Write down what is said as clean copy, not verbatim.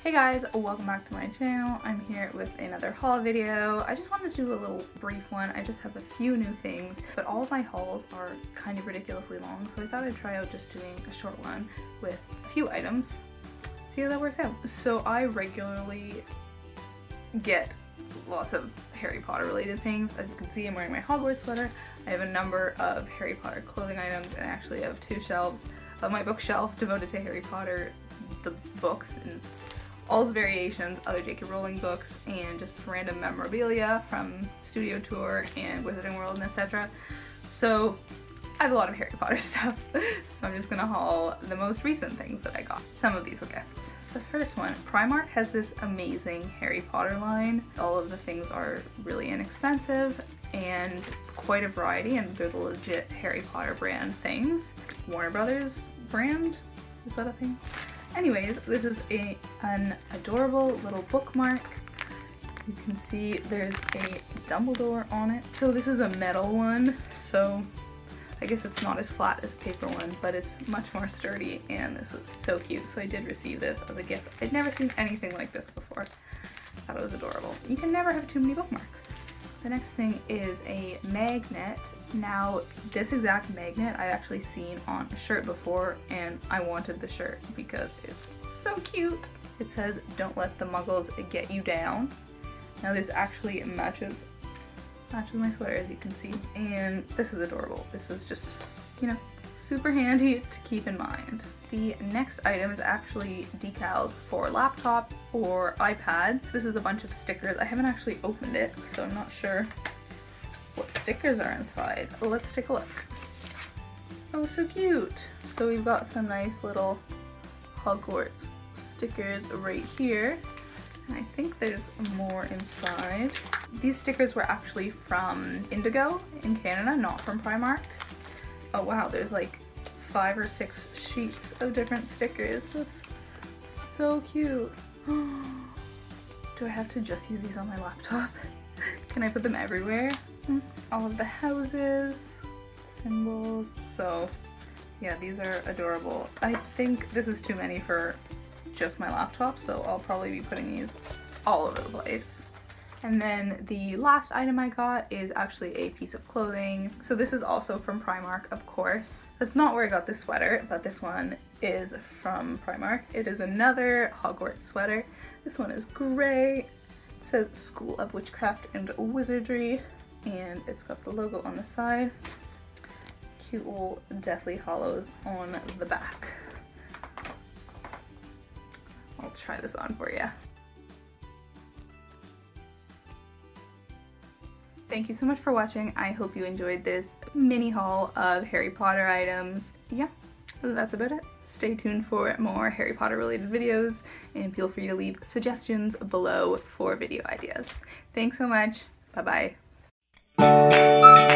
Hey guys, welcome back to my channel. I'm here with another haul video. I just wanted to do a little brief one. I just have a few new things, but all of my hauls are kind of ridiculously long, so I thought I'd try out just doing a short one with a few items. See how that works out. So I regularly get lots of Harry Potter related things. As you can see, I'm wearing my Hogwarts sweater. I have a number of Harry Potter clothing items, and I actually have two shelves of my bookshelf devoted to Harry Potter, the books, and it's all the variations, other J.K. Rowling books, and just random memorabilia from Studio Tour and Wizarding World and etc. So I have a lot of Harry Potter stuff, so I'm just gonna haul the most recent things that I got. Some of these were gifts. The first one, Primark has this amazing Harry Potter line. All of the things are really inexpensive and quite a variety, and they're the legit Harry Potter brand things. Warner Brothers brand? Is that a thing? Anyways, this is an adorable little bookmark. You can see there's a Dumbledore on it. So this is a metal one, so I guess it's not as flat as a paper one, but it's much more sturdy, and this is so cute. So I did receive this as a gift. I'd never seen anything like this before. Thought it was adorable. You can never have too many bookmarks. The next thing is a magnet. Now, this exact magnet I actually seen on a shirt before, and I wanted the shirt because it's so cute. It says, "Don't let the muggles get you down." Now this actually matches my sweater, as you can see, and this is adorable. This is just, you know, super handy to keep in mind. The next item is actually decals for laptop or iPad. This is a bunch of stickers. I haven't actually opened it, so I'm not sure what stickers are inside. Let's take a look. Oh, so cute. So we've got some nice little Hogwarts stickers right here. And I think there's more inside. These stickers were actually from Indigo in Canada, not from Primark. Oh wow, there's like 5 or 6 sheets of different stickers. That's so cute. Do I have to just use these on my laptop? Can I put them everywhere? All of the houses, symbols. So yeah, these are adorable. I think this is too many for just my laptop, so I'll probably be putting these all over the place. And then the last item I got is actually a piece of clothing. So this is also from Primark, of course. That's not where I got this sweater, but this one is from Primark. It is another Hogwarts sweater. This one is gray. It says School of Witchcraft and Wizardry, and it's got the logo on the side. Cute little Deathly Hallows on the back. I'll try this on for you. Thank you so much for watching. I hope you enjoyed this mini haul of Harry Potter items. Yeah, that's about it. Stay tuned for more Harry Potter related videos, and feel free to leave suggestions below for video ideas. Thanks so much. Bye bye.